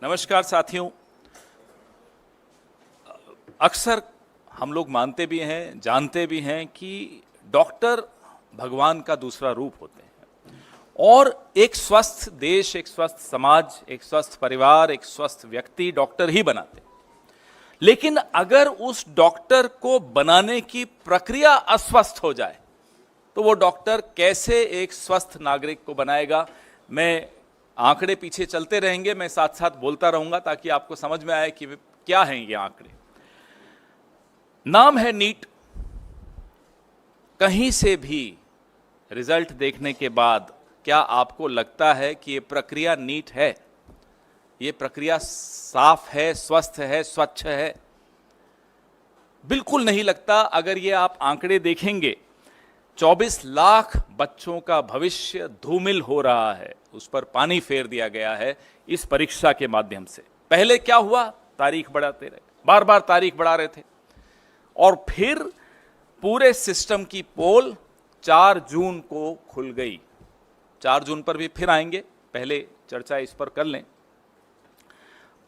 नमस्कार साथियों। अक्सर हम लोग मानते भी हैं, जानते भी हैं कि डॉक्टर भगवान का दूसरा रूप होते हैं और एक स्वस्थ देश, एक स्वस्थ समाज, एक स्वस्थ परिवार, एक स्वस्थ व्यक्ति डॉक्टर ही बनाते हैं। लेकिन अगर उस डॉक्टर को बनाने की प्रक्रिया अस्वस्थ हो जाए तो वो डॉक्टर कैसे एक स्वस्थ नागरिक को बनाएगा। मैं आंकड़े पीछे चलते रहेंगे, मैं साथ साथ बोलता रहूंगा ताकि आपको समझ में आए कि क्या हैं ये आंकड़े। नाम है नीट। कहीं से भी रिजल्ट देखने के बाद क्या आपको लगता है कि ये प्रक्रिया नीट है, ये प्रक्रिया साफ है, स्वस्थ है, स्वच्छ है? बिल्कुल नहीं लगता। अगर ये आप आंकड़े देखेंगे, 24 लाख बच्चों का भविष्य धूमिल हो रहा है, उस पर पानी फेर दिया गया है इस परीक्षा के माध्यम से। पहले क्या हुआ? तारीख बढ़ाते रहे, बार बार तारीख बढ़ा रहे थे और फिर पूरे सिस्टम की पोल 4 जून को खुल गई। 4 जून पर भी फिर आएंगे, पहले चर्चा इस पर कर लें।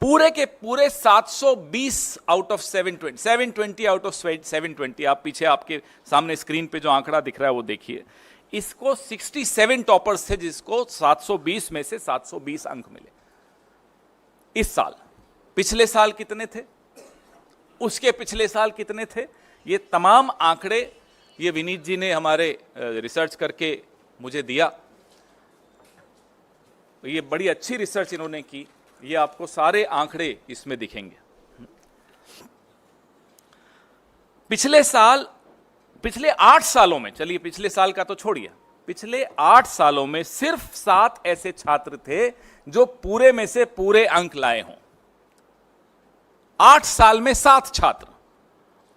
पूरे के पूरे 720 आउट ऑफ 720 आउट ऑफ 720, आप पीछे आपके सामने स्क्रीन पे जो आंकड़ा दिख रहा है वो देखिए। इसको 67 टॉपर्स थे जिसको 720 में से 720 अंक मिले इस साल। पिछले साल कितने थे, उसके पिछले साल कितने थे? ये तमाम आंकड़े ये विनीत जी ने हमारे रिसर्च करके मुझे दिया। ये बड़ी अच्छी रिसर्च इन्होंने की, ये आपको सारे आंकड़े इसमें दिखेंगे। पिछले 8 सालों में, चलिए पिछले साल का तो छोड़िए, पिछले 8 सालों में सिर्फ 7 ऐसे छात्र थे जो पूरे में से पूरे अंक लाए हों। 8 साल में 7 छात्र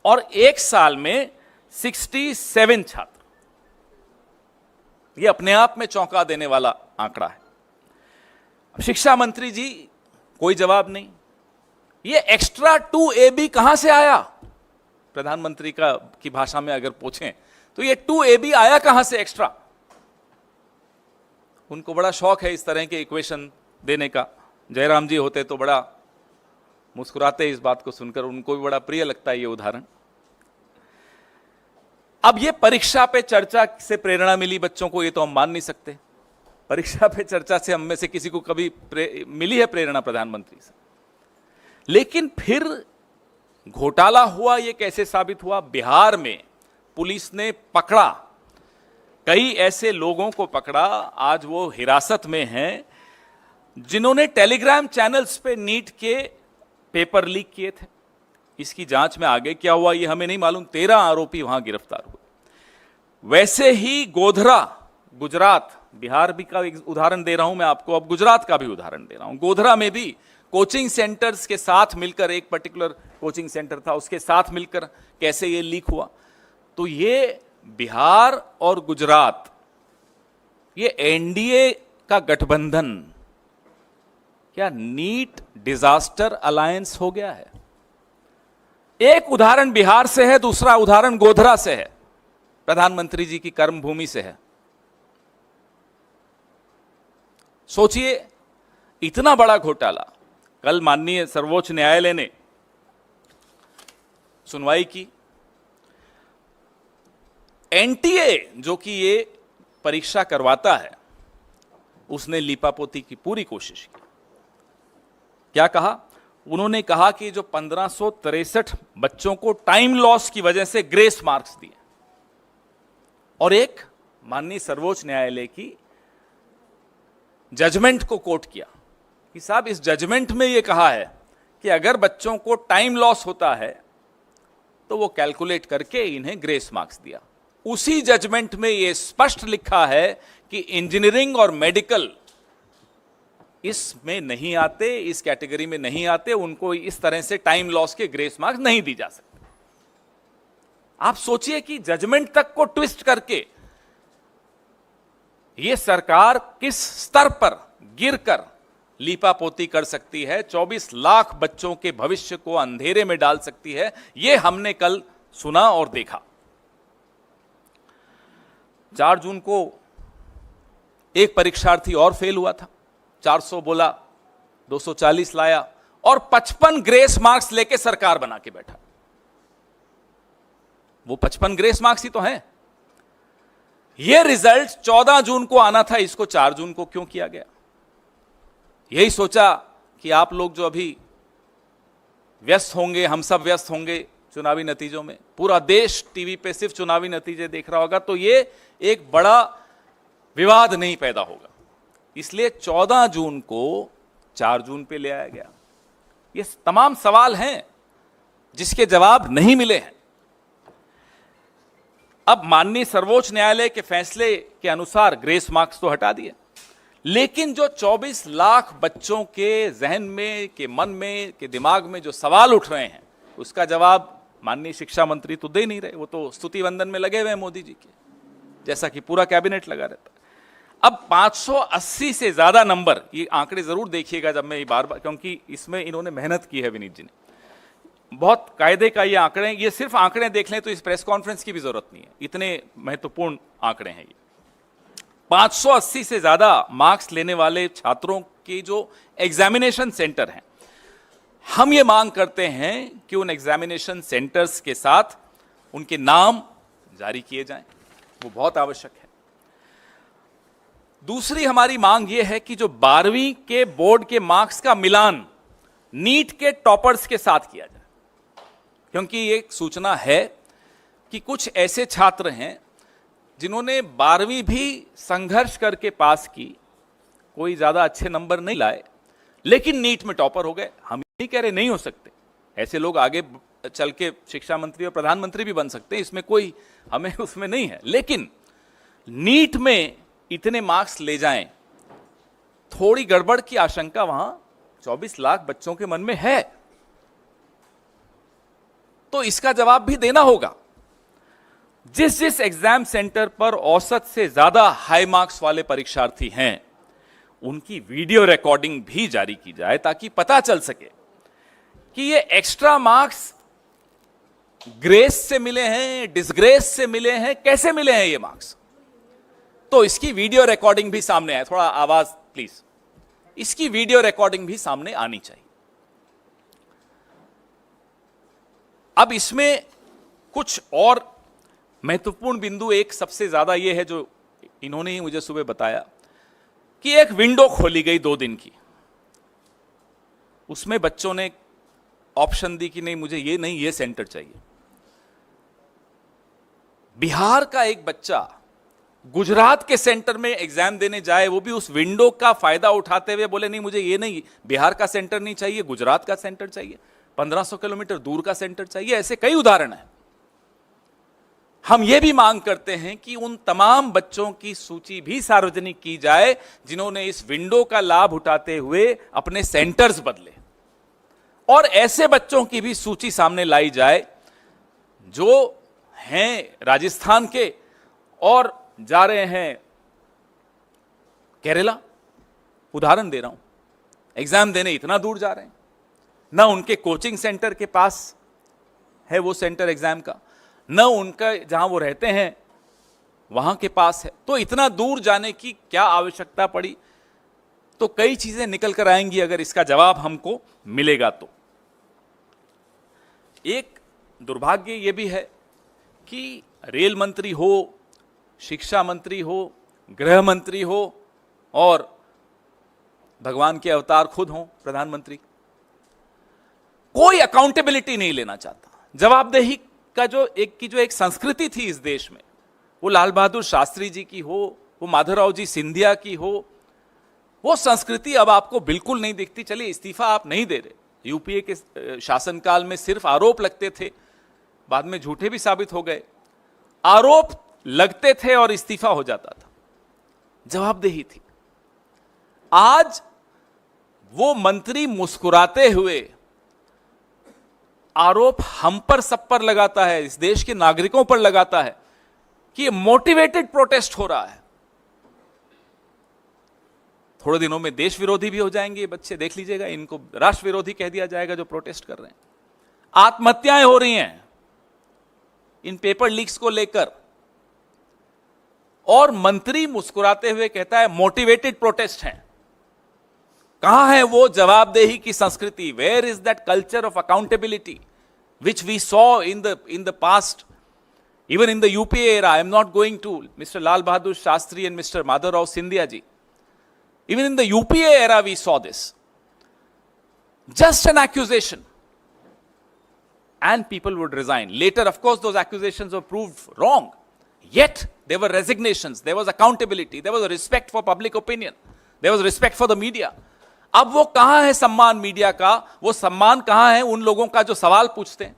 और 1 साल में 67 छात्र। यह अपने आप में चौंका देने वाला आंकड़ा है। शिक्षा मंत्री जी कोई जवाब नहीं। ये एक्स्ट्रा 2AB कहां से आया? प्रधानमंत्री की भाषा में अगर पूछें तो ये 2AB आया कहां से एक्स्ट्रा? उनको बड़ा शौक है इस तरह के इक्वेशन देने का। जयराम जी होते तो बड़ा मुस्कुराते इस बात को सुनकर, उनको भी बड़ा प्रिय लगता है ये उदाहरण। अब ये परीक्षा पे चर्चा से प्रेरणा मिली बच्चों को, ये तो हम मान नहीं सकते। परीक्षा पे चर्चा से हम में से किसी को कभी मिली है प्रेरणा प्रधानमंत्री से? लेकिन फिर घोटाला हुआ। ये कैसे साबित हुआ? बिहार में पुलिस ने पकड़ा, कई ऐसे लोगों को पकड़ा, आज वो हिरासत में हैं, जिन्होंने टेलीग्राम चैनल्स पे नीट के पेपर लीक किए थे। इसकी जांच में आगे क्या हुआ ये हमें नहीं मालूम। 13 आरोपी वहां गिरफ्तार हुए। वैसे ही गोधरा, गुजरात, बिहार भी का एक उदाहरण दे रहा हूं मैं आपको, अब गुजरात का भी उदाहरण दे रहा हूं। गोधरा में भी कोचिंग सेंटर्स के साथ मिलकर, एक पर्टिकुलर कोचिंग सेंटर था, उसके साथ मिलकर कैसे ये लीक हुआ। तो ये बिहार और गुजरात, ये एनडीए का गठबंधन क्या नीट डिजास्टर अलायंस हो गया है? एक उदाहरण बिहार से है, दूसरा उदाहरण गोधरा से है, प्रधानमंत्री जी की कर्मभूमि से है। सोचिए, इतना बड़ा घोटाला। कल माननीय सर्वोच्च न्यायालय ने सुनवाई की। एनटीए जो कि ये परीक्षा करवाता है, उसने लीपापोती की पूरी कोशिश की। क्या कहा? उन्होंने कहा कि जो 1563 बच्चों को टाइम लॉस की वजह से ग्रेस मार्क्स दिए, और एक माननीय सर्वोच्च न्यायालय की जजमेंट को कोट किया कि साहब इस जजमेंट में यह कहा है कि अगर बच्चों को टाइम लॉस होता है तो वो कैलकुलेट करके इन्हें ग्रेस मार्क्स दिया। उसी जजमेंट में यह स्पष्ट लिखा है कि इंजीनियरिंग और मेडिकल इसमें नहीं आते, इस कैटेगरी में नहीं आते, उनको इस तरह से टाइम लॉस के ग्रेस मार्क्स नहीं दी जा सकते। आप सोचिए कि जजमेंट तक को ट्विस्ट करके यह सरकार किस स्तर पर गिरकर लीपापोती कर सकती है, 24 लाख बच्चों के भविष्य को अंधेरे में डाल सकती है। यह हमने कल सुना और देखा। 4 जून को एक परीक्षार्थी और फेल हुआ था, 400 बोला 240 लाया और 55 ग्रेस मार्क्स लेके सरकार बना के बैठा। वो 55 ग्रेस मार्क्स ही तो हैं। ये रिजल्ट 14 जून को आना था, इसको 4 जून को क्यों किया गया? यही सोचा कि आप लोग जो अभी व्यस्त होंगे, हम सब व्यस्त होंगे चुनावी नतीजों में, पूरा देश टीवी पे सिर्फ चुनावी नतीजे देख रहा होगा, तो ये एक बड़ा विवाद नहीं पैदा होगा, इसलिए 14 जून को 4 जून पे ले आया गया। ये तमाम सवाल हैं जिसके जवाब नहीं मिले हैं। अब माननीय सर्वोच्च न्यायालय के फैसले के अनुसार ग्रेस मार्क्स तो हटा दिए, लेकिन जो 24 लाख बच्चों के जहन में, के मन में, के दिमाग में जो सवाल उठ रहे हैं, उसका जवाब माननीय शिक्षा मंत्री तो दे नहीं रहे। वो तो स्तुति वंदन में लगे हुए हैं मोदी जी के, जैसा कि पूरा कैबिनेट लगा रहता है। अब 580 से ज्यादा नंबर, ये आंकड़े जरूर देखिएगा जब मैं ये बार बार, क्योंकि इसमें इन्होंने मेहनत की है विनीत जी ने, बहुत कायदे का ये आंकड़े, ये सिर्फ आंकड़े देख लें तो इस प्रेस कॉन्फ्रेंस की भी जरूरत नहीं है, इतने महत्वपूर्ण आंकड़े हैं ये। 580 से ज्यादा मार्क्स लेने वाले छात्रों के जो एग्जामिनेशन सेंटर हैं, हम ये मांग करते हैं कि उन एग्जामिनेशन सेंटर्स के साथ उनके नाम जारी किए जाएं, वो बहुत आवश्यक है। दूसरी हमारी मांग यह है कि जो 12वीं के बोर्ड के मार्क्स का मिलान नीट के टॉपर्स के साथ किया जाए, क्योंकि एक सूचना है कि कुछ ऐसे छात्र हैं जिन्होंने 12वीं भी संघर्ष करके पास की, कोई ज्यादा अच्छे नंबर नहीं लाए, लेकिन नीट में टॉपर हो गए। हम नहीं कह रहे नहीं हो सकते, ऐसे लोग आगे चल के शिक्षा मंत्री और प्रधानमंत्री भी बन सकते हैं, इसमें कोई हमें उसमें नहीं है, लेकिन नीट में इतने मार्क्स ले जाएं, थोड़ी गड़बड़ की आशंका वहां 24 लाख बच्चों के मन में है, तो इसका जवाब भी देना होगा। जिस जिस एग्जाम सेंटर पर औसत से ज्यादा हाई मार्क्स वाले परीक्षार्थी हैं, उनकी वीडियो रिकॉर्डिंग भी जारी की जाए, ताकि पता चल सके कि ये एक्स्ट्रा मार्क्स ग्रेस से मिले हैं, डिसग्रेस से मिले हैं, कैसे मिले हैं ये मार्क्स। तो इसकी वीडियो रिकॉर्डिंग भी सामने आए, थोड़ा आवाज प्लीज, इसकी वीडियो रिकॉर्डिंग भी सामने आनी चाहिए। अब इसमें कुछ और महत्वपूर्ण बिंदु, एक सबसे ज्यादा यह है जो इन्होंने ही मुझे सुबह बताया कि एक विंडो खोली गई 2 दिन की, उसमें बच्चों ने ऑप्शन दी कि नहीं मुझे ये नहीं, ये सेंटर चाहिए। बिहार का एक बच्चा गुजरात के सेंटर में एग्जाम देने जाए, वो भी उस विंडो का फायदा उठाते हुए बोले नहीं मुझे ये नहीं, बिहार का सेंटर नहीं चाहिए, गुजरात का सेंटर चाहिए, 1500 किलोमीटर दूर का सेंटर चाहिए। ऐसे कई उदाहरण हैं। हम ये भी मांग करते हैं कि उन तमाम बच्चों की सूची भी सार्वजनिक की जाए जिन्होंने इस विंडो का लाभ उठाते हुए अपने सेंटर्स बदले, और ऐसे बच्चों की भी सूची सामने लाई जाए जो हैं राजस्थान के और जा रहे हैं केरला, उदाहरण दे रहा हूं, एग्जाम देने इतना दूर जा रहे हैं, ना उनके कोचिंग सेंटर के पास है वो सेंटर एग्जाम का, न उनका जहां वो रहते हैं वहां के पास है, तो इतना दूर जाने की क्या आवश्यकता पड़ी। तो कई चीजें निकल कर आएंगी अगर इसका जवाब हमको मिलेगा तो। एक दुर्भाग्य यह भी है कि रेल मंत्री हो, शिक्षा मंत्री हो, गृह मंत्री हो और भगवान के अवतार खुद हो प्रधानमंत्री, कोई अकाउंटेबिलिटी नहीं लेना चाहता। जवाबदेही का जो एक संस्कृति थी इस देश में, वो लाल बहादुर शास्त्री जी की हो, वो माधवराव जी सिंधिया की हो, वो संस्कृति अब आपको बिल्कुल नहीं दिखती। चलिए इस्तीफा आप नहीं दे रहे, यूपीए के शासनकाल में सिर्फ आरोप लगते थे, बाद में झूठे भी साबित हो गए, आरोप लगते थे और इस्तीफा हो जाता था, जवाबदेही थी। आज वो मंत्री मुस्कुराते हुए आरोप हम पर सब पर लगाता है, इस देश के नागरिकों पर लगाता है कि ये मोटिवेटेड प्रोटेस्ट हो रहा है। थोड़े दिनों में देश विरोधी भी हो जाएंगे ये बच्चे, देख लीजिएगा, इनको राष्ट्र विरोधी कह दिया जाएगा जो प्रोटेस्ट कर रहे हैं। आत्महत्याएं हो रही हैं इन पेपर लीक्स को लेकर, और मंत्री मुस्कुराते हुए कहता है मोटिवेटेड प्रोटेस्ट हैं। कहां है वो जवाबदेही की संस्कृति? Where is that culture of accountability which we saw in the past, even in the UPA era? I am not going to Mr. Lal Bahadur Shastri and Mr. Madhavrao Sindhya ji. Even in the UPA era we saw this. Just an accusation and people would resign. Later, of course, those accusations were proved wrong. Yet there were resignations, there was accountability, there was a respect for public opinion, there was respect for the media. अब वो कहां है सम्मान media का? वो सम्मान कहां है उन लोगों का जो सवाल पूछते हैं?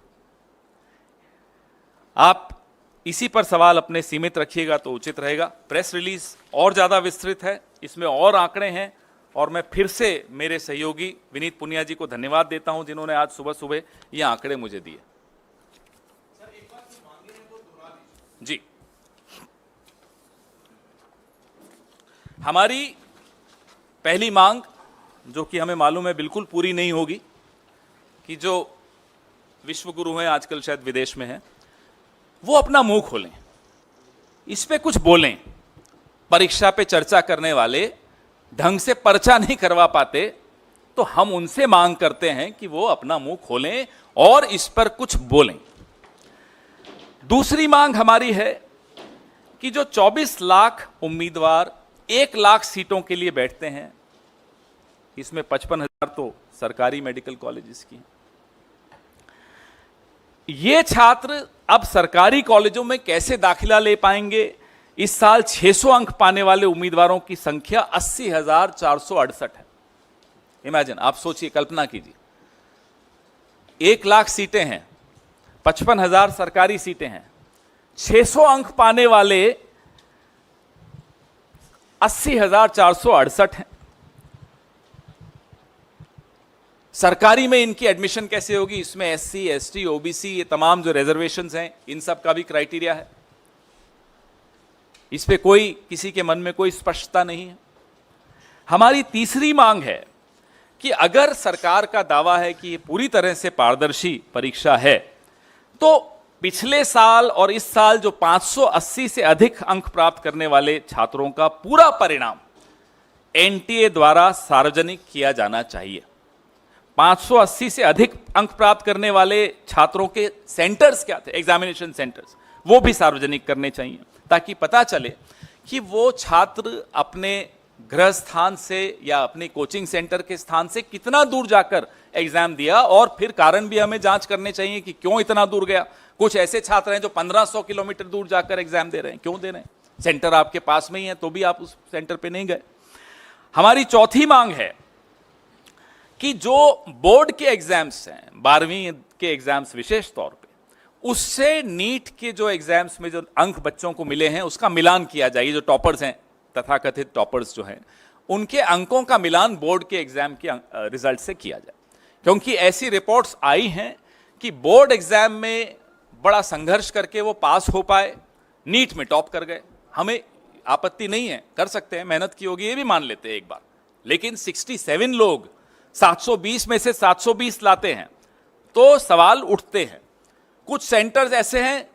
आप इसी पर सवाल अपने सीमित रखिएगा तो उचित रहेगा। प्रेस रिलीज और ज्यादा विस्तृत है, इसमें और आंकड़े हैं, और मैं फिर से मेरे सहयोगी विनीत पुनिया जी को धन्यवाद देता हूं जिन्होंने आज सुबह सुबह ये आंकड़े मुझे दिए। जी, हमारी पहली मांग, जो कि हमें मालूम है बिल्कुल पूरी नहीं होगी, कि जो विश्व गुरु हैं आजकल शायद विदेश में हैं, वो अपना मुंह खोलें, इस पे कुछ बोलें। परीक्षा पे चर्चा करने वाले ढंग से पर्चा नहीं करवा पाते, तो हम उनसे मांग करते हैं कि वो अपना मुंह खोलें और इस पर कुछ बोलें। दूसरी मांग हमारी है कि जो 24 लाख उम्मीदवार 1 लाख सीटों के लिए बैठते हैं, इसमें 55,000 तो सरकारी मेडिकल कॉलेजेस की, ये छात्र अब सरकारी कॉलेजों में कैसे दाखिला ले पाएंगे? इस साल 600 अंक पाने वाले उम्मीदवारों की संख्या 80,468 है। इमेजिन, आप सोचिए, कल्पना कीजिए, 1 लाख सीटें हैं, 55,000 सरकारी सीटें हैं, 600 अंक पाने वाले 80,468 हैं। सरकारी में इनकी एडमिशन कैसे होगी? इसमें एससी, एसटी, ओबीसी, ये तमाम जो रिजर्वेशंस हैं, इन सब का भी क्राइटेरिया है। इस पे कोई, किसी के मन में कोई स्पष्टता नहीं है। हमारी तीसरी मांग है कि अगर सरकार का दावा है कि ये पूरी तरह से पारदर्शी परीक्षा है, तो पिछले साल और इस साल जो 580 से अधिक अंक प्राप्त करने वाले छात्रों का पूरा परिणाम एनटीए द्वारा सार्वजनिक किया जाना चाहिए। 580 से अधिक अंक प्राप्त करने वाले छात्रों के सेंटर्स क्या थे, एग्जामिनेशन सेंटर्स, वो भी सार्वजनिक करने चाहिए, ताकि पता चले कि वो छात्र अपने गृह स्थान से या अपने कोचिंग सेंटर के स्थान से कितना दूर जाकर एग्जाम दिया, और फिर कारण भी हमें जांच करने चाहिए कि क्यों इतना दूर गया। कुछ ऐसे छात्र हैं जो 1500 किलोमीटर दूर जाकर एग्जाम दे रहे हैं, क्यों दे रहे हैं? सेंटर आपके पास में ही है तो भी आप उस सेंटर पे नहीं गए। हमारी चौथी मांग है कि जो बोर्ड के एग्जाम्स हैं, 12वीं के एग्जाम्स विशेष तौर पे, उससे नीट के जो एग्जाम्स में जो अंक बच्चों को मिले हैं उसका मिलान किया जाए। जो टॉपर्स हैं, तथाकथित टॉपर्स जो हैं, उनके अंकों का मिलान बोर्ड के एग्जाम के रिजल्ट से किया जाए। क्योंकि ऐसी रिपोर्ट्स आई हैं कि बोर्ड एग्जाम में बड़ा संघर्ष करके वो पास हो पाए, नीट में टॉप कर गए। हमें आपत्ति नहीं है, कर सकते हैं, मेहनत की होगी, ये भी मान लेते हैं एक बार, लेकिन 67 लोग 720 में से 720 लाते हैं तो सवाल उठते हैं। कुछ सेंटर्स ऐसे हैं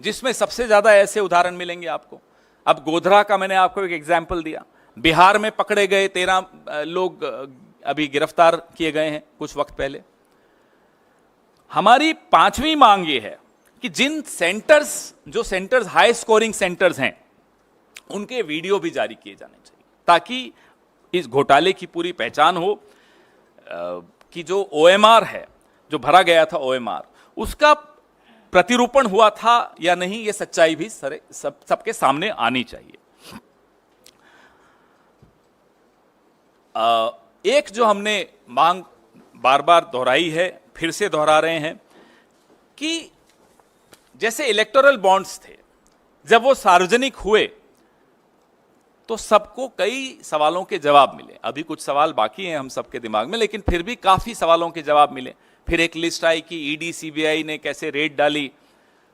जिसमें सबसे ज्यादा ऐसे उदाहरण मिलेंगे आपको। अब गोधरा का मैंने आपको एक एग्जाम्पल दिया, बिहार में पकड़े गए 13 लोग अभी गिरफ्तार किए गए हैं कुछ वक्त पहले। हमारी पांचवी मांग ये है कि जिन सेंटर्स, जो सेंटर्स हाई स्कोरिंग सेंटर्स हैं, उनके वीडियो भी जारी किए जाने चाहिए, ताकि इस घोटाले की पूरी पहचान हो कि जो ओएमआर है, जो भरा गया था ओएमआर, उसका प्रतिरूपण हुआ था या नहीं, ये सच्चाई भी सबके सामने आनी चाहिए। एक जो हमने मांग बार बार दोहराई है, फिर से दोहरा रहे हैं, कि जैसे इलेक्टोरल बॉन्ड्स थे, जब वो सार्वजनिक हुए तो सबको कई सवालों के जवाब मिले। अभी कुछ सवाल बाकी हैं हम सबके दिमाग में, लेकिन फिर भी काफी सवालों के जवाब मिले। फिर एक लिस्ट आई कि ईडी सीबीआई ने कैसे रेड डाली,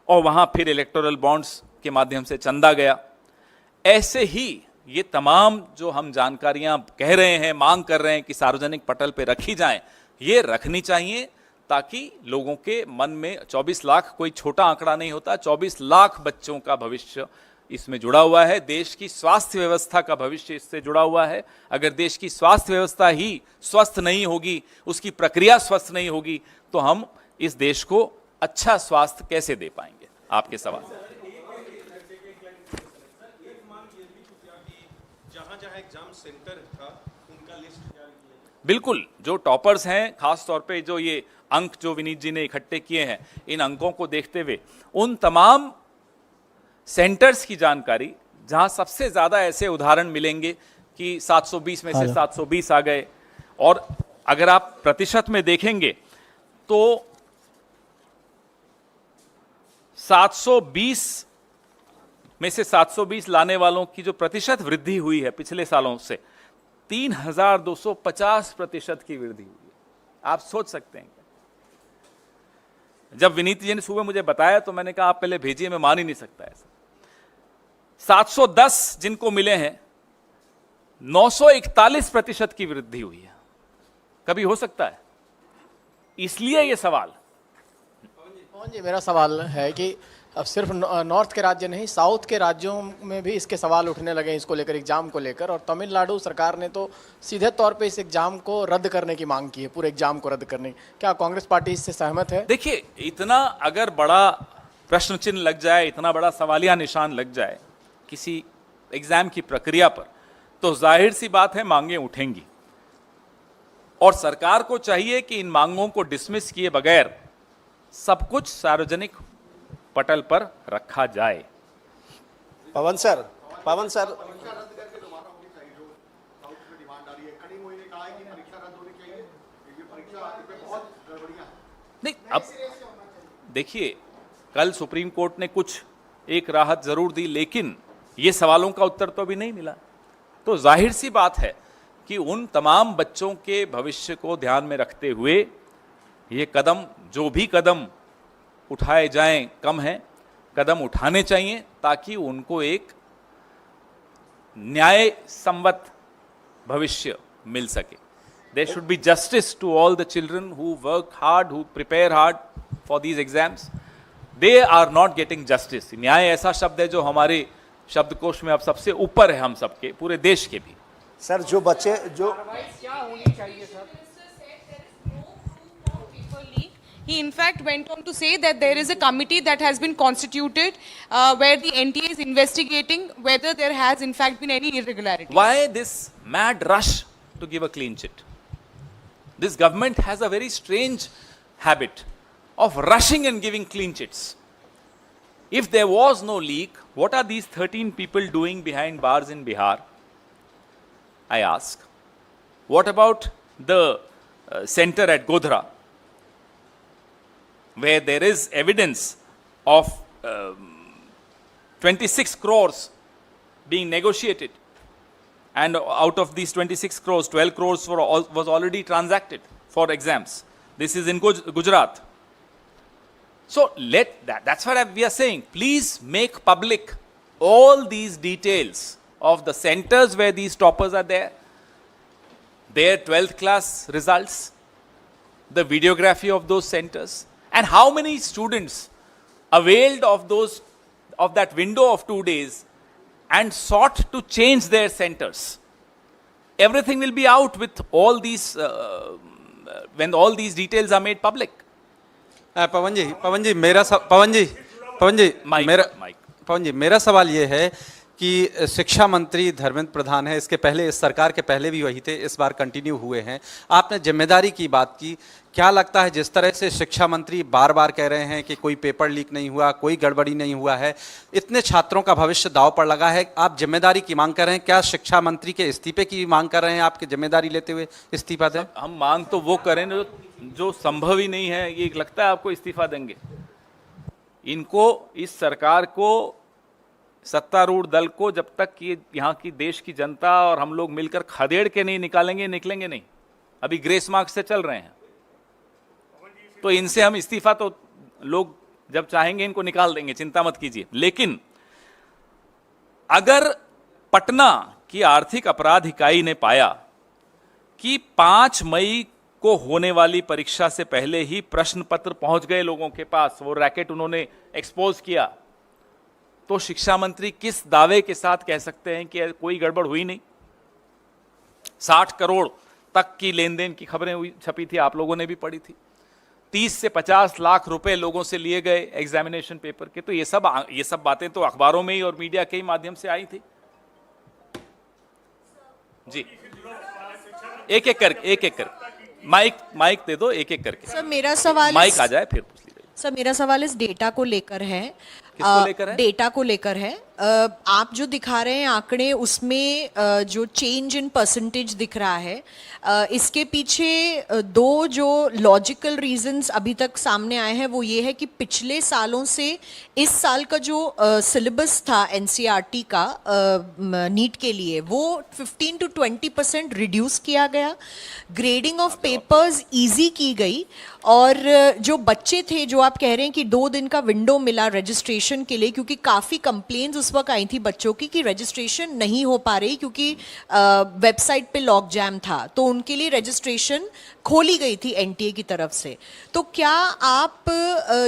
और वहां फिर इलेक्टोरल बॉन्ड्स के माध्यम से चंदा गया। ऐसे ही ये तमाम जो हम जानकारियां कह रहे हैं, मांग कर रहे हैं कि सार्वजनिक पटल पे रखी जाएं, ये रखनी चाहिए, ताकि लोगों के मन में 24 लाख कोई छोटा आंकड़ा नहीं होता, 24 लाख बच्चों का भविष्य इसमें जुड़ा हुआ है। देश की स्वास्थ्य व्यवस्था का भविष्य इससे जुड़ा हुआ है। अगर देश की स्वास्थ्य व्यवस्था ही स्वस्थ नहीं होगी, उसकी प्रक्रिया स्वस्थ नहीं होगी, तो हम इस देश को अच्छा स्वास्थ्य कैसे दे पाएंगे? आपके सवाल। जहां एग्जाम सेंटर था उनका लिस्ट बिल्कुल, जो टॉपर्स हैं, खास तौर पे जो ये अंक जो विनीत जी ने इकट्ठे किए हैं, इन अंकों को देखते हुए उन तमाम सेंटर्स की जानकारी जहां सबसे ज्यादा ऐसे उदाहरण मिलेंगे कि 720 में से 720 आ गए, और अगर आप प्रतिशत में देखेंगे तो 720 में से 720 लाने वालों की जो प्रतिशत वृद्धि हुई है पिछले सालों से, 3250% की वृद्धि हुई है। आप सोच सकते हैं। जब विनीत जी ने सुबह मुझे बताया तो मैंने कहा आप पहले भेजिए, मैं मान ही नहीं सकता ऐसा। 710 जिनको मिले हैं, 941% की वृद्धि हुई है। कभी हो सकता है? इसलिए यह सवाल। पवन जी, मेरा सवाल है कि अब सिर्फ नॉर्थ के राज्य नहीं, साउथ के राज्यों में भी इसके सवाल उठने लगे इसको लेकर, एग्जाम को लेकर, और तमिलनाडु सरकार ने तो सीधे तौर पे इस एग्जाम को रद्द करने की मांग की है, पूरे एग्जाम को रद्द करने की। क्या कांग्रेस पार्टी इससे सहमत है? देखिए, इतना अगर बड़ा प्रश्न चिन्ह लग जाए, इतना बड़ा सवालिया निशान लग जाए किसी एग्जाम की प्रक्रिया पर, तो जाहिर सी बात है मांगें उठेंगी, और सरकार को चाहिए कि इन मांगों को डिसमिस किए बगैर सब कुछ सार्वजनिक पटल पर रखा जाए। पवन सर नहीं, अब देखिए, कल सुप्रीम कोर्ट ने कुछ एक राहत जरूर दी, लेकिन ये सवालों का उत्तर तो अभी नहीं मिला। तो जाहिर सी बात है कि उन तमाम बच्चों के भविष्य को ध्यान में रखते हुए ये कदम, जो भी कदम उठाए जाएं, कम है, कदम उठाने चाहिए ताकि उनको एक न्याय संवत भविष्य मिल सके। There should be justice to all the children who work hard, who prepare hard for these exams. They are not getting justice. न्याय ऐसा शब्द है जो हमारे शब्दकोश में अब सबसे ऊपर है, हम सबके, पूरे देश के भी। सर, जो बच्चे जो क्या होनी चाहिए sir? He in fact went on to say that there is a committee that has been constituted where the NTA is investigating whether there has in fact been any irregularity. Why this mad rush to give a clean chit? This government has a very strange habit of rushing and giving clean chits. If there was no leak, what are these 13 people doing behind bars in Bihar? I ask. What about the center at Godhra, where there is evidence of 26 crores being negotiated, and out of these 26 crores, 12 crores was already transacted for exams. This is in Gujarat. So that's what we are saying. Please make public all these details of the centers where these toppers are there, their 12th class results, the videography of those centers, and how many students availed of that window of 2 days and sought to change their centers. Everything will be out with all these when all these details are made public. पवन जी मेरा सवाल ये है कि शिक्षा मंत्री धर्मेंद्र प्रधान है, इसके पहले, इस सरकार के पहले भी वही थे, इस बार कंटिन्यू हुए हैं। आपने जिम्मेदारी की बात की, क्या लगता है जिस तरह से शिक्षा मंत्री बार बार कह रहे हैं कि कोई पेपर लीक नहीं हुआ, कोई गड़बड़ी नहीं हुआ है, इतने छात्रों का भविष्य दांव पर लगा है, आप जिम्मेदारी की मांग कर रहे हैं, क्या शिक्षा मंत्री के इस्तीफे की मांग कर रहे हैं? आपकी जिम्मेदारी लेते हुए इस्तीफा दें? हम मांग तो वो करें जो संभव ही नहीं है। ये लगता है आपको इस्तीफा देंगे? इनको, इस सरकार को, सत्तारूढ़ दल को, जब तक ये यहाँ की देश की जनता और हम लोग मिलकर खदेड़ के नहीं निकालेंगे, निकलेंगे नहीं। अभी ग्रेस मार्क्स से चल रहे हैं, तो इनसे हम इस्तीफा तो लोग जब चाहेंगे इनको निकाल देंगे, चिंता मत कीजिए। लेकिन अगर पटना की आर्थिक अपराध इकाई ने पाया कि 5 मई को होने वाली परीक्षा से पहले ही प्रश्न पत्र पहुंच गए लोगों के पास, वो रैकेट उन्होंने एक्सपोज किया, तो शिक्षा मंत्री किस दावे के साथ कह सकते हैं कि कोई गड़बड़ हुई नहीं? 60 करोड़ तक की लेन देन की खबरें हुई, छपी थी, आप लोगों ने भी पढ़ी थी। 30 से 50 लाख रुपए लोगों से लिए गए एग्जामिनेशन पेपर के। तो ये सब बातें तो अखबारों में ही और मीडिया के ही माध्यम से आई थी। जी, एक एक करके माइक दे दो, एक एक करके। सर मेरा सवाल माइक आ जाए फिर पूछ लीजिए। सर मेरा सवाल इस डेटा को लेकर है। किसको लेकर है? डेटा को लेकर है। आप जो दिखा रहे हैं आंकड़े, उसमें जो चेंज इन परसेंटेज दिख रहा है, इसके पीछे दो जो लॉजिकल रीजंस अभी तक सामने आए हैं वो ये है कि पिछले सालों से इस साल का जो सिलेबस था एनसीईआरटी का नीट के लिए, वो 15 to 20% रिड्यूस किया गया, ग्रेडिंग ऑफ पेपर्स इजी की गई, और जो बच्चे थे, जो आप कह रहे हैं कि 2 दिन का विंडो मिला रजिस्ट्रेशन के लिए, क्योंकि काफ़ी कंप्लेंट्स उस वक्त आई थी बच्चों की कि रजिस्ट्रेशन नहीं हो पा रही क्योंकि वेबसाइट पे लॉक जैम था, तो उनके लिए रजिस्ट्रेशन खोली गई थी एनटीए की तरफ से। तो क्या आप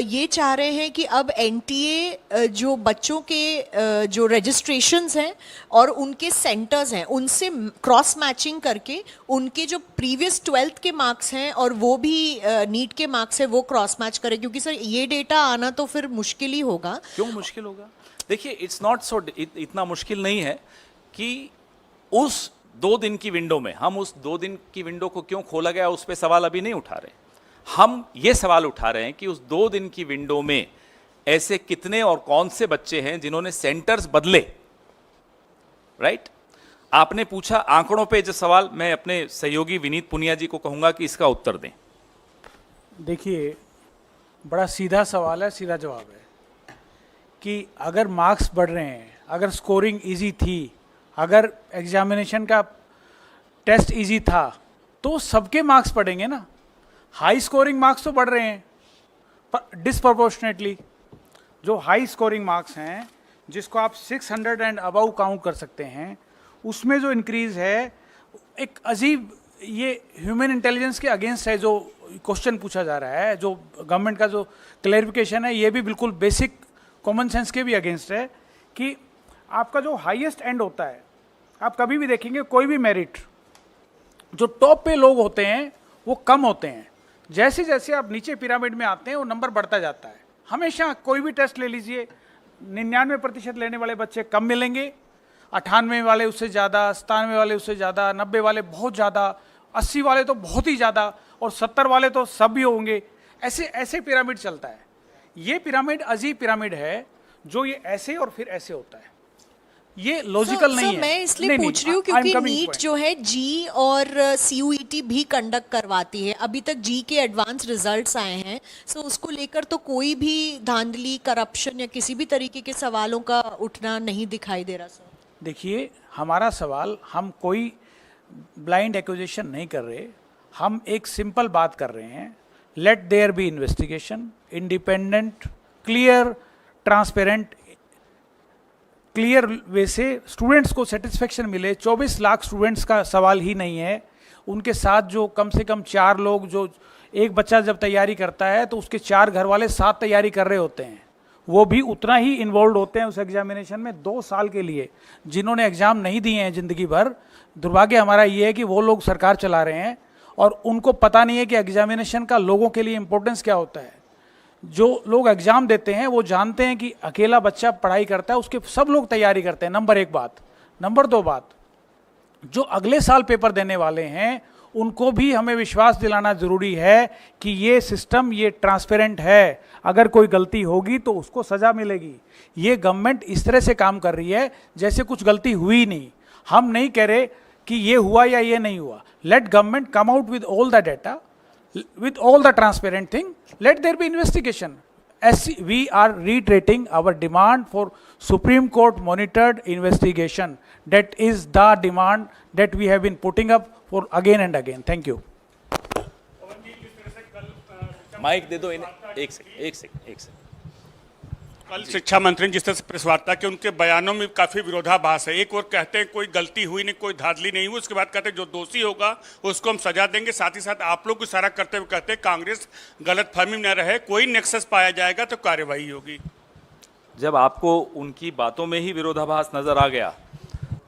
ये चाह रहे हैं कि अब एनटीए जो बच्चों के जो रजिस्ट्रेशंस हैं और उनके सेंटर्स हैं उनसे क्रॉस मैचिंग करके उनके जो प्रीवियस 12th के मार्क्स हैं और वो भी नीट के मार्क्स है वो क्रॉस मैच करें? क्योंकि सर ये डेटा आना तो फिर मुश्किल ही होगा। क्यों मुश्किल होगा? देखिए, इट्स नॉट सो, इतना मुश्किल नहीं है कि उस 2 दिन की विंडो में, हम उस 2 दिन की विंडो को क्यों खोला गया उस पर सवाल अभी नहीं उठा रहे। हम ये सवाल उठा रहे हैं कि उस 2 दिन की विंडो में ऐसे कितने और कौन से बच्चे हैं जिन्होंने सेंटर्स बदले, राइट? आपने पूछा आंकड़ों पे जो सवाल, मैं अपने सहयोगी विनीत पुनिया जी को कहूंगा कि इसका उत्तर दें। देखिए, बड़ा सीधा सवाल है, सीधा जवाब है कि अगर मार्क्स बढ़ रहे हैं, अगर स्कोरिंग इजी थी, अगर एग्जामिनेशन का टेस्ट इजी था, तो सबके मार्क्स बढ़ेंगे ना। हाई स्कोरिंग मार्क्स तो बढ़ रहे हैं पर डिस्प्रपोर्शनेटली। जो हाई स्कोरिंग मार्क्स हैं, जिसको आप 600 एंड अबव काउंट कर सकते हैं, उसमें जो इंक्रीज है एक अजीब, ये ह्यूमन इंटेलिजेंस के अगेंस्ट है। जो क्वेश्चन पूछा जा रहा है, जो गवर्नमेंट का जो क्लैरिफिकेशन है, ये भी बिल्कुल बेसिक कॉमन सेंस के भी अगेंस्ट है कि आपका जो हाईएस्ट एंड होता है, आप कभी भी देखेंगे कोई भी मेरिट, जो टॉप पे लोग होते हैं वो कम होते हैं। जैसे जैसे आप नीचे पिरामिड में आते हैं वो नंबर बढ़ता जाता है। हमेशा कोई भी टेस्ट ले लीजिए, 99% लेने वाले बच्चे कम मिलेंगे, 98 वाले उससे ज़्यादा, 97 वाले उससे ज़्यादा, 90 वाले बहुत ज़्यादा, 80 वाले तो बहुत ही ज़्यादा, और 70 वाले तो सब भी होंगे। ऐसे ऐसे पिरामिड चलता है। ये पिरामिड अजीब पिरामिड है, जो ये ऐसे और फिर ऐसे होता है। ये लॉजिकल नहीं है। मैं इसलिए पूछ रही हूँ क्योंकि नीट जो है जी और सीयूईटी भी कंडक्ट करवाती है। अभी तक जी के एडवांस रिजल्ट्स आए हैं, सो उसको लेकर तो कोई भी धांधली, करप्शन या किसी भी तरीके के सवालों का उठना नहीं दिखाई दे रहा। सर देखिए, हमारा सवाल, हम कोई ब्लाइंड एक्यूजेशन नहीं कर रहे, हम एक सिंपल बात कर रहे हैं। Let there be investigation, independent, clear, transparent, clear way से स्टूडेंट्स को सेटिस्फेक्शन मिले। 24 लाख स्टूडेंट्स का सवाल ही नहीं है, उनके साथ जो कम से कम 4 लोग, जो एक बच्चा जब तैयारी करता है तो उसके 4 घर वाले साथ तैयारी कर रहे होते हैं, वो भी उतना ही इन्वॉल्व होते हैं उस एग्जामिनेशन में 2 साल के लिए। जिन्होंने एग्ज़ाम नहीं दिए हैं ज़िंदगी भर, दुर्भाग्य हमारा ये है कि वो लोग सरकार चला रहे हैं और उनको पता नहीं है कि एग्जामिनेशन का लोगों के लिए इम्पोर्टेंस क्या होता है। जो लोग एग्ज़ाम देते हैं वो जानते हैं कि अकेला बच्चा पढ़ाई करता है, उसके सब लोग तैयारी करते हैं, नंबर 1 बात। नंबर 2 बात, जो अगले साल पेपर देने वाले हैं उनको भी हमें विश्वास दिलाना ज़रूरी है कि ये सिस्टम, ये ट्रांसपेरेंट है। अगर कोई गलती होगी तो उसको सज़ा मिलेगी। ये गवर्नमेंट इस तरह से काम कर रही है जैसे कुछ गलती हुई नहीं। हम नहीं कह रहे कि ये हुआ या ये नहीं हुआ। Let government come out with all the data, with all the transparent thing, let there be investigation. As we are reiterating our demand for Supreme Court monitored investigation. That is the demand that we have been putting up for again and again. Thank you. Mike दे दो इन्हें, एक second. कल शिक्षा मंत्री ने जिस तरह से प्रेस वार्ता की, उनके बयानों में काफी विरोधाभास है। एक और कहते हैं कोई गलती हुई नहीं, कोई धांधली नहीं हुई, उसके बाद कहते हैं जो दोषी होगा उसको हम सजा देंगे। साथ ही साथ आप लोग को इशारा करते हुए कहते हैं कांग्रेस गलतफहमी में न रहे, कोई नेक्सस पाया जाएगा तो कार्रवाई होगी। जब आपको उनकी बातों में ही विरोधाभास नजर आ गया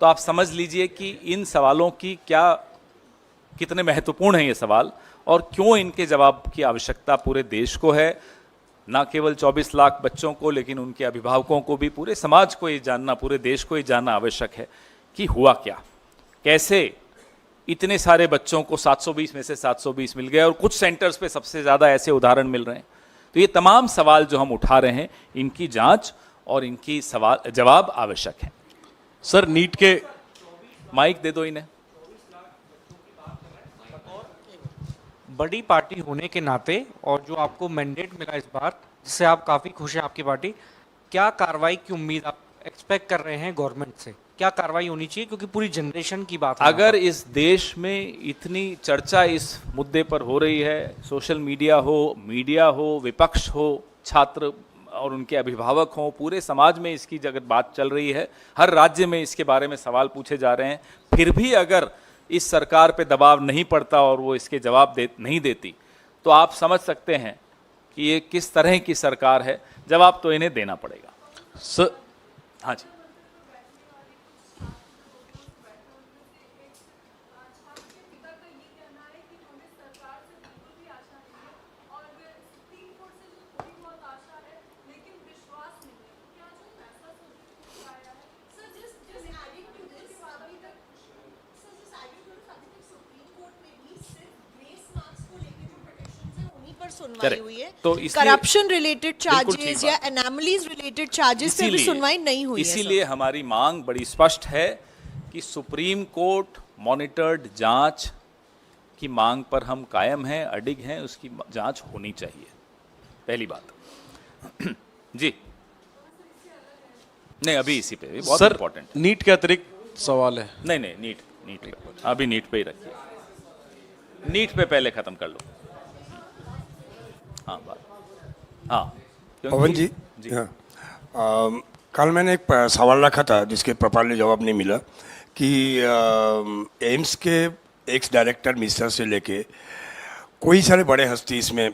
तो आप समझ लीजिए कि इन सवालों की कितने महत्वपूर्ण हैं ये सवाल और क्यों इनके जवाब की आवश्यकता पूरे देश को है, ना केवल 24 लाख बच्चों को लेकिन उनके अभिभावकों को भी, पूरे समाज को ये जानना, पूरे देश को ये जानना आवश्यक है कि हुआ क्या, कैसे इतने सारे बच्चों को 720 में से 720 मिल गए और कुछ सेंटर्स पे सबसे ज़्यादा ऐसे उदाहरण मिल रहे हैं। तो ये तमाम सवाल जो हम उठा रहे हैं, इनकी जांच और इनकी जवाब आवश्यक है। सर नीट के माइक दे दो इन्हें। बड़ी पार्टी होने के नाते और जो आपको मैंडेट मिला इस बार, जिससे आप काफ़ी खुश हैं आपकी पार्टी, क्या कार्रवाई की उम्मीद आप एक्सपेक्ट कर रहे हैं गवर्नमेंट से? क्या कार्रवाई होनी चाहिए, क्योंकि पूरी जनरेशन की बात है। अगर इस देश में इतनी चर्चा इस मुद्दे पर हो रही है, सोशल मीडिया हो, विपक्ष हो, छात्र और उनके अभिभावक हों, पूरे समाज में इसकी जगत बात चल रही है, हर राज्य में इसके बारे में सवाल पूछे जा रहे हैं, फिर भी अगर इस सरकार पे दबाव नहीं पड़ता और वो इसके जवाब नहीं देती, तो आप समझ सकते हैं कि ये किस तरह की सरकार है। जवाब तो इन्हें देना पड़ेगा। सर हाँ जी। सुनवाई Correct. हुई है, तो इसलिए करप्शन रिलेटेड बिल्कुल ठीक चार्जेस या एनामलीज रिलेटेड चार्जेस पे भी सुनवाई नहीं हुई है। इसीलिए हमारी मांग बड़ी स्पष्ट है कि सुप्रीम कोर्ट मॉनिटर्ड जांच की मांग पर हम कायम हैं, अडिग हैं, उसकी जांच होनी चाहिए, पहली बात। जी नहीं, अभी इसी पे बहुत सर इंपॉर्टेंट। नीट के अतिरिक्त सवाल है। नहीं नीट पे, अभी नीट पे ही रखिए, नीट पे पहले खत्म कर लो। हाँ बात, हाँ पवन जी, हाँ, कल मैंने एक सवाल रखा था जिसके प्रॉपरली जवाब नहीं मिला कि एम्स के एक्स डायरेक्टर मिस्टर से लेके कोई सारे बड़े हस्ती इसमें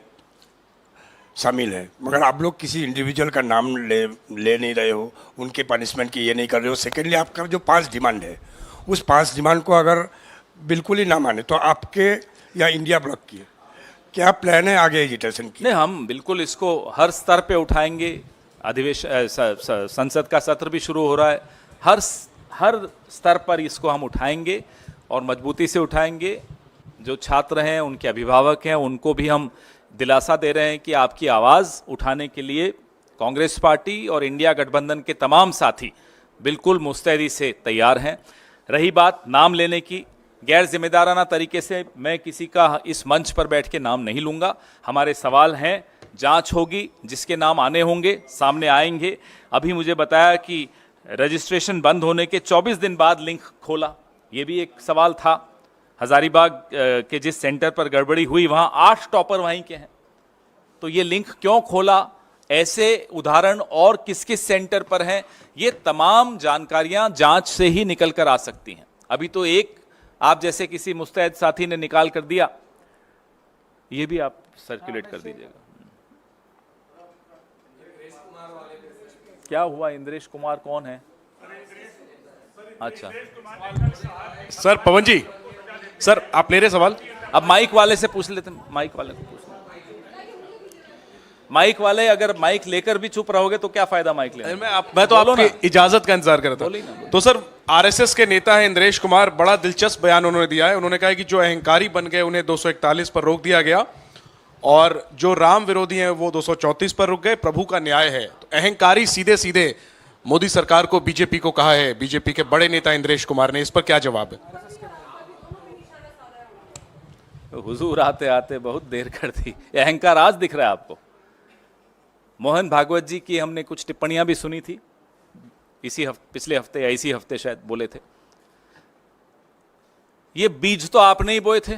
शामिल है, मगर आप लोग किसी इंडिविजुअल का नाम ले नहीं रहे हो, उनके पनिशमेंट की ये नहीं कर रहे हो। सेकेंडली, आपका जो 5 डिमांड है, उस 5 डिमांड को अगर बिल्कुल ही ना माने तो आपके या इंडिया ब्लॉक की क्या प्लान है आगे एजिटेशन की? नहीं, हम बिल्कुल इसको हर स्तर पे उठाएंगे। अधिवेशन, संसद का सत्र भी शुरू हो रहा है, हर स्तर पर इसको हम उठाएंगे और मजबूती से उठाएंगे। जो छात्र हैं, उनके अभिभावक हैं, उनको भी हम दिलासा दे रहे हैं कि आपकी आवाज़ उठाने के लिए कांग्रेस पार्टी और इंडिया गठबंधन के तमाम साथी बिल्कुल मुस्तैदी से तैयार हैं। रही बात नाम लेने की, गैर जिम्मेदाराना तरीके से मैं किसी का इस मंच पर बैठ के नाम नहीं लूँगा। हमारे सवाल हैं, जांच होगी, जिसके नाम आने होंगे सामने आएंगे। अभी मुझे बताया कि रजिस्ट्रेशन बंद होने के 24 दिन बाद लिंक खोला, ये भी एक सवाल था। हजारीबाग के जिस सेंटर पर गड़बड़ी हुई वहाँ 8 टॉपर वहीं के हैं, तो ये लिंक क्यों खोला, ऐसे उदाहरण और किस किस सेंटर पर हैं, ये तमाम जानकारियाँ जांच से ही निकल कर आ सकती हैं। अभी तो एक आप जैसे किसी मुस्तैद साथी ने निकाल कर दिया, ये भी आप सर्कुलेट कर दीजिएगा। क्या हुआ? इंद्रेश कुमार कौन है? अच्छा सर पवन जी, सर आप ले रहे सवाल? अब माइक वाले से पूछ लेते, माइक वाले को पूछ लेते। माइक वाले, अगर माइक लेकर भी चुप रहोगे तो क्या फायदा माइक लेने? मैं तो आपकी इजाजत का इंतजार कर रहा था। तो सर, आरएसएस के नेता है इंद्रेश कुमार, बड़ा दिलचस्प बयान उन्होंने दिया है। उन्होंने कहा है कि जो अहंकारी बन गए उन्हें 241 पर रोक दिया गया और जो राम विरोधी हैं वो 234 पर रुक गए। प्रभु का न्याय है। तो अहंकारी सीधे सीधे मोदी सरकार को, बीजेपी को कहा है बीजेपी के बड़े नेता इंद्रेश कुमार ने, इस पर क्या जवाब है? हुजूर आते आते बहुत देर कर दी। अहंकार आज दिख रहा है आपको? मोहन भागवत जी की हमने कुछ टिप्पणियां भी सुनी थी पिछले हफ्ते या इसी हफ्ते शायद बोले थे। ये बीज तो आपने ही बोए थे,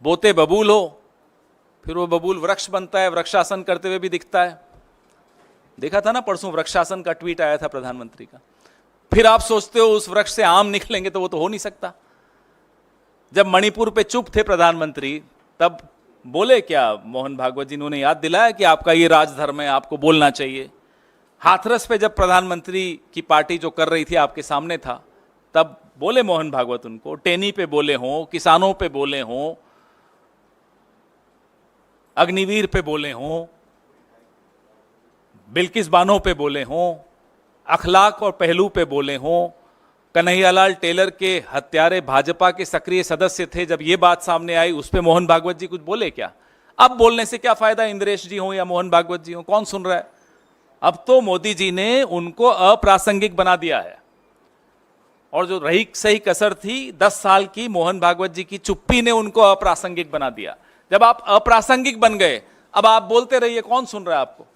बोते बबूल हो, फिर वो बबूल वृक्ष बनता है, वृक्षासन करते हुए भी दिखता है। देखा था ना परसों वृक्षासन का ट्वीट आया था प्रधानमंत्री का। फिर आप सोचते हो उस वृक्ष से आम निकलेंगे, तो वो तो हो नहीं सकता। जब मणिपुर पे चुप थे प्रधानमंत्री, तब बोले क्या मोहन भागवत जी? उन्होंने याद दिलाया कि आपका ये राजधर्म है, आपको बोलना चाहिए। हाथरस पे जब प्रधानमंत्री की पार्टी जो कर रही थी आपके सामने था, तब बोले मोहन भागवत उनको, टेनी पे बोले हों, किसानों पे बोले हों, अग्निवीर पे बोले हों, बिल्किस बानो पे बोले हों, अखलाक और पहलू पे बोले हों, कन्हैयालाल टेलर के हत्यारे भाजपा के सक्रिय सदस्य थे, जब ये बात सामने आई उस पे मोहन भागवत जी कुछ बोले क्या? अब बोलने से क्या फायदा, इंद्रेश जी हो या मोहन भागवत जी हो, कौन सुन रहा है? अब तो मोदी जी ने उनको अप्रासंगिक बना दिया है, और जो रही सही कसर थी 10 साल की, मोहन भागवत जी की चुप्पी ने उनको अप्रासंगिक बना दिया। जब आप अप्रासंगिक बन गए, अब आप बोलते रहिए, कौन सुन रहा है आपको?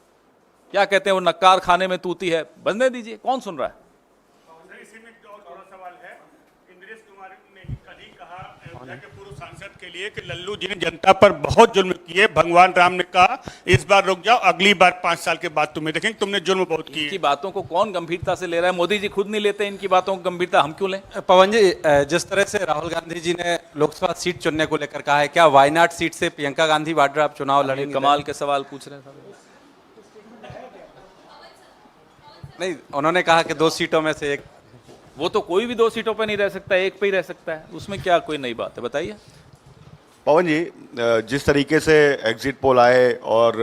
क्या कहते हैं वो, नक्कार खाने में तूती है, बजने दीजिए, कौन सुन रहा है? इसी में एक और थोड़ा सवाल है। इंद्रेश कुमार ने कल ही कहा अयोध्या के पूर्व सांसद के लिए कि लल्लू जी ने जनता पर बहुत जुल्म किए। भगवान राम ने कहा इस बार रुक जाओ, अगली बार 5 साल के बाद तुम्हें देखेंगे, तुमने जुल्म बहुत किए। इनकी बातों को कौन गंभीरता से ले रहा है? मोदी जी खुद नहीं लेते इनकी बातों को गंभीरता, हम क्यों लें? पवन जी, जिस तरह से राहुल गांधी जी ने लोकसभा सीट चुनने को लेकर कहा है, क्या वायनाड सीट से प्रियंका गांधी वाड्रा आप चुनाव लड़ेंगे? कमाल के सवाल पूछ रहे हैं। नहीं, उन्होंने कहा कि 2 सीटों में से एक। वो तो कोई भी 2 सीटों पे नहीं रह सकता, एक पे ही रह सकता है, उसमें क्या कोई नई बात है, बताइए। पवन जी, जिस तरीके से एग्जिट पोल आए और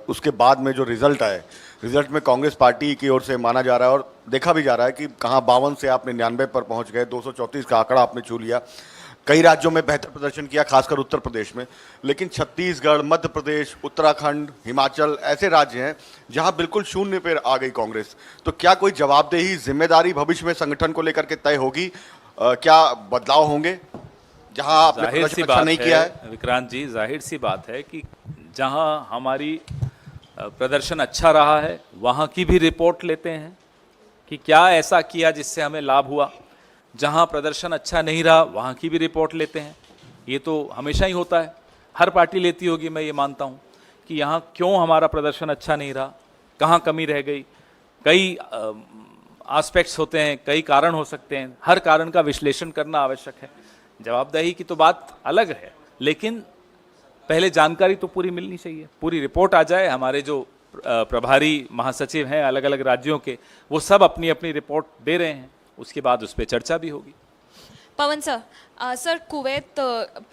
उसके बाद में जो रिजल्ट आए, रिजल्ट में कांग्रेस पार्टी की ओर से माना जा रहा है और देखा भी जा रहा है कि कहां 52 से आप 99 पर पहुंच गए, 234 का आंकड़ा आपने छू लिया। कई राज्यों में बेहतर प्रदर्शन किया, खासकर उत्तर प्रदेश में, लेकिन छत्तीसगढ़, मध्य प्रदेश, उत्तराखंड, हिमाचल ऐसे राज्य हैं जहां बिल्कुल शून्य पर आ गई कांग्रेस। तो क्या कोई जवाबदेही, जिम्मेदारी भविष्य में संगठन को लेकर के तय होगी? क्या बदलाव होंगे जहां आपने प्रदर्शन अच्छा नहीं किया है? विक्रांत जी, जाहिर सी बात है कि जहां हमारी प्रदर्शन अच्छा रहा है वहां की भी रिपोर्ट लेते हैं कि क्या ऐसा किया जिससे हमें लाभ हुआ। जहां प्रदर्शन अच्छा नहीं रहा वहां की भी रिपोर्ट लेते हैं। ये तो हमेशा ही होता है, हर पार्टी लेती होगी, मैं ये मानता हूं कि यहाँ क्यों हमारा प्रदर्शन अच्छा नहीं रहा, कहाँ कमी रह गई। कई एस्पेक्ट्स होते हैं, कई कारण हो सकते हैं, हर कारण का विश्लेषण करना आवश्यक है। जवाबदेही की तो बात अलग है, लेकिन पहले जानकारी तो पूरी मिलनी चाहिए, पूरी रिपोर्ट आ जाए। हमारे जो प्रभारी महासचिव हैं अलग अलग राज्यों के, वो सब अपनी अपनी रिपोर्ट दे रहे हैं, उसके बाद उस पर चर्चा भी होगी। Pawan sir, sir Kuwait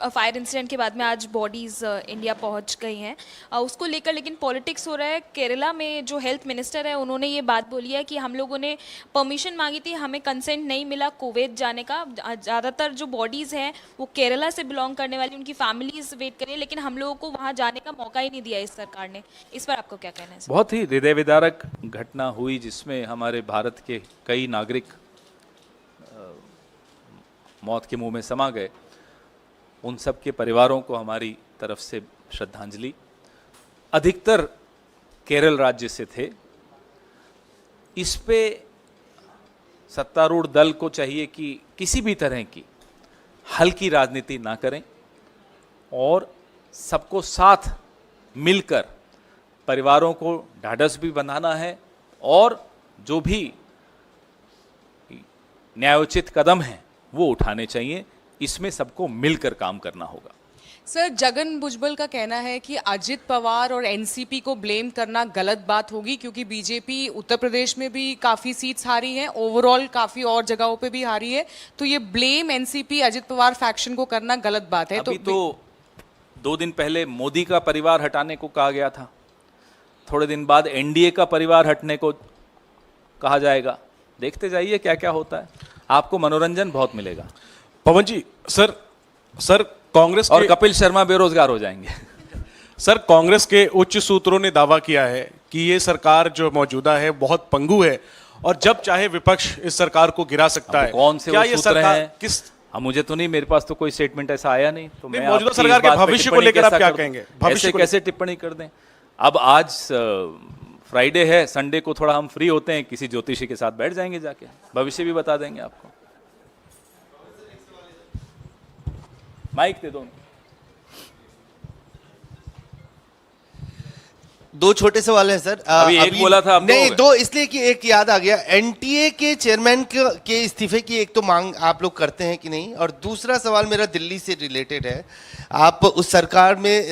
fire incident के बाद में आज बॉडीज़ इंडिया पहुंच गई हैं, उसको लेकर लेकिन पॉलिटिक्स हो रहा है। केरला में जो हेल्थ मिनिस्टर है उन्होंने ये बात बोली है कि हम लोगों ने परमिशन मांगी थी, हमें कंसेंट नहीं मिला कुवैत जाने का। ज़्यादातर जो बॉडीज़ हैं वो केरला से बिलोंग करने वाली, उनकी फैमिलीज वेट करें, लेकिन हम लोगों को वहाँ जाने का मौका ही नहीं दिया इस सरकार ने। इस पर आपको क्या कहना है? बहुत ही हृदय विदारक घटना हुई जिसमें हमारे भारत के कई नागरिक मौत के मुंह में समा गए। उन सब के परिवारों को हमारी तरफ से श्रद्धांजलि। अधिकतर केरल राज्य से थे। इस पे सत्तारूढ़ दल को चाहिए कि किसी भी तरह की हल्की राजनीति ना करें और सबको साथ मिलकर परिवारों को ढाढ़स भी बंधाना है, और जो भी न्यायोचित कदम हैं वो उठाने चाहिए। इसमें सबको मिलकर काम करना होगा। सर, जगन भुजबल का कहना है कि अजित पवार और एनसीपी को ब्लेम करना गलत बात होगी, क्योंकि बीजेपी उत्तर प्रदेश में भी काफ़ी सीट्स हारी हैं, ओवरऑल काफ़ी और जगहों पे भी हारी है, तो ये blame NCP Ajit Pawar faction को करना गलत बात है। अभी तो 2 दिन पहले मोदी का परिवार हटाने को कहा गया था, थोड़े दिन बाद एनडीए का परिवार हटने को कहा जाएगा। देखते जाइए क्या क्या होता है, आपको मनोरंजन बहुत मिलेगा। पवन जी, सर कांग्रेस और कपिल शर्मा बेरोजगार हो जाएंगे। सर, कांग्रेस के उच्च सूत्रों ने दावा किया है कि ये सरकार जो मौजूदा है बहुत पंगु है और जब चाहे विपक्ष इस सरकार को गिरा सकता है। कौन से क्या वो ये सूत्र सरकार हैं? किस? मुझे तो नहीं, मेरे पास तो कोई स्टेटमेंट ऐसा आया नहीं। तो मैं मौजूदा आपकी सरकार इस के बात पे भविष्य को टिप्पणी लेकर आप कैसा क्या कर दूं? कहेंगे? भविष्य को कैसे टिप्पणी कर दें? अब आज फ्राइडे है, संडे को थोड़ा हम फ्री होते हैं, किसी ज्योतिषी के साथ बैठ जाएंगे, जाके भविष्य भी बता देंगे आपको। माइक दे दो। 2 छोटे सवाल है सर। अभी एक बोला था, अब नहीं, 2 इसलिए कि एक याद आ गया। एनटीए के चेयरमैन के इस्तीफे की एक तो मांग आप लोग करते हैं कि नहीं, और दूसरा सवाल मेरा दिल्ली से रिलेटेड है। आप उस सरकार में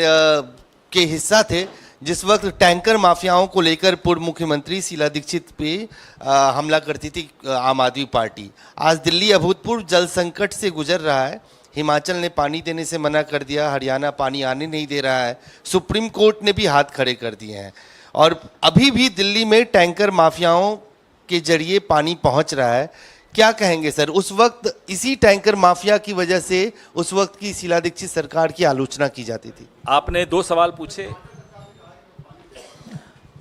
के हिस्सा थे जिस वक्त टैंकर माफियाओं को लेकर पूर्व मुख्यमंत्री शीला दीक्षित पे हमला करती थी आम आदमी पार्टी, आज दिल्ली अभूतपूर्व जल संकट से गुजर रहा है। हिमाचल ने पानी देने से मना कर दिया, हरियाणा पानी आने नहीं दे रहा है, सुप्रीम कोर्ट ने भी हाथ खड़े कर दिए हैं और अभी भी दिल्ली में टैंकर माफियाओं के जरिए पानी पहुंच रहा है। क्या कहेंगे सर? उस वक्त इसी टैंकर माफिया की वजह से उस वक्त की शीला दीक्षित सरकार की आलोचना की जाती थी। आपने 2 सवाल पूछे।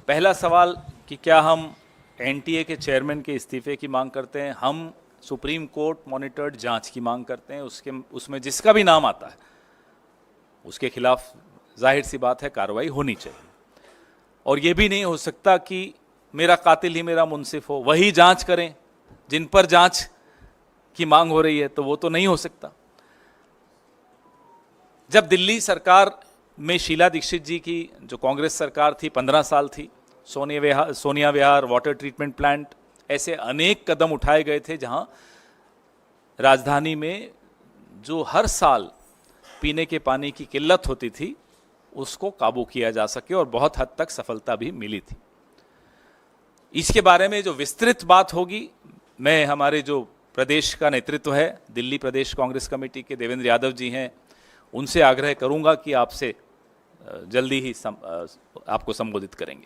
पहला सवाल कि क्या हम एनटीए के चेयरमैन के इस्तीफे की मांग करते हैं? हम सुप्रीम कोर्ट मॉनिटर्ड जांच की मांग करते हैं। उसमें जिसका भी नाम आता है उसके खिलाफ जाहिर सी बात है कार्रवाई होनी चाहिए। और ये भी नहीं हो सकता कि मेरा कातिल ही मेरा मुंसिफ हो, वही जांच करें जिन पर जांच की मांग हो रही है, तो वो तो नहीं हो सकता। जब दिल्ली सरकार में शीला दीक्षित जी की जो कांग्रेस सरकार थी 15 साल थी, सोनिया विहार, वाटर ट्रीटमेंट प्लांट, ऐसे अनेक कदम उठाए गए थे जहां राजधानी में जो हर साल पीने के पानी की किल्लत होती थी उसको काबू किया जा सके और बहुत हद तक सफलता भी मिली थी। इसके बारे में जो विस्तृत बात होगी, मैं हमारे जो प्रदेश का नेतृत्व है, दिल्ली प्रदेश कांग्रेस कमेटी के देवेंद्र यादव जी हैं, उनसे आग्रह करूंगा कि आपसे जल्दी ही आपको संबोधित करेंगे।